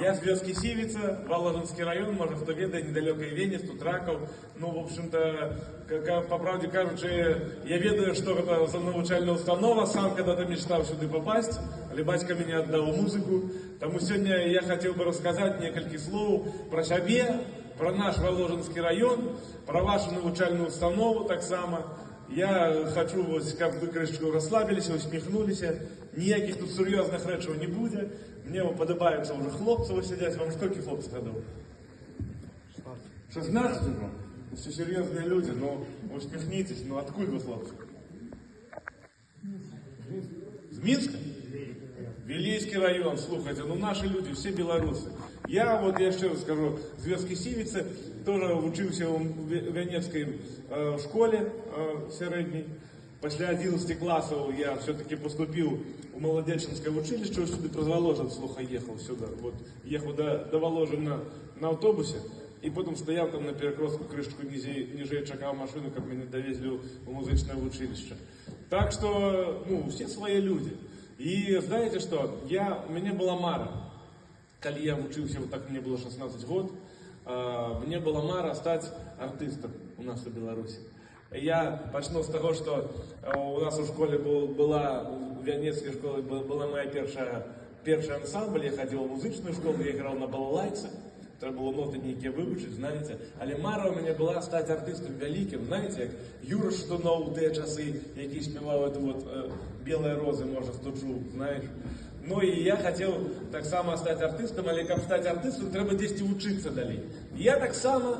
Я с вёски Сивица, Воложенский район, может, кто ведает, недалеко Венец, тут Раков. Ну, в общем-то, по правде кажучи, я ведаю, что это за навчальная установа, сам когда-то мечтал сюда попасть, але батька меня отдал музыку. Тому сегодня я хотел бы рассказать несколько слов про себе, про наш Воложенский район, про вашу навчальную установу так само. Я хочу, как вы крышечку расслабились, усмехнулись. Ніяких тут серйозних речей не буде. Мені подобаються вже хлопці, ви сидять. Вам скільки хлопців годов? 16? Все серйозні люди, ну усміхнітесь, ну откуда ви, хлопці? З Минска? Вилейский район, слухайте, ну наши люди, все белорусы. Я вот, я еще раз скажу, с Вёски Сивицы, тоже учился в Венецкой школе средней. После 11 классов я все-таки поступил в Молодеченское училище, сюда про Воложен, слуха, ехал сюда. Вот, ехал до Воложена на автобусе, и потом стоял там на перекрестку, крышечку ниже, чекал машину, как меня довезли в музычное училище. Так что, ну, все свои люди. И знаете что, у меня была мара, когда я учился, вот так мне было 16 год, мне была мара стать артистом у нас в Беларуси. Я начну с того, что у нас в школе была, в Венецкой школе была моя первая ансамбль, я ходил в музычную школу, я играл на балалайце. Треба було ноти ніякі вивчити, знаєте. Але мара у мене була стати артистом великим, знаєте, як Юра Штунов в ті часи, який співав эту вот «Белые розы», може, хто чув, знаєш. Ну і я хотів так само стати артистом, але як стати артистом, треба десь вчитися далі. І я так само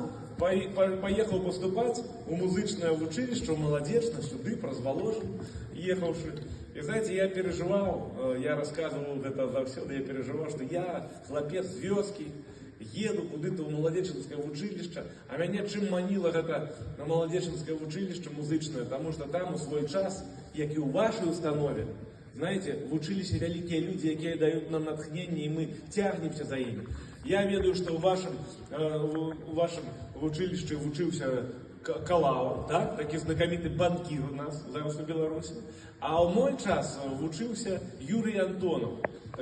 поїхав поступати у музичне училище, в Молодечне, сюди, про Воложен, їхавши. И знаете, я переживал, я рассказывал это завсёды, я переживал, что я хлопец з Вёски, еду куда-то в Молодеченское училище, а меня чим манило это на Молодеченское училище музычное, потому что там у свой час, як и у вашей установе, знаете, в училище великие люди, які дают нам натхнение, и мы тягнемся за ими. Я ведаю, что в вашем училище учился Калава, да? Такий знаменитый банкир у нас зараз у Беларуси. А в мой час учился Юрий Антонов.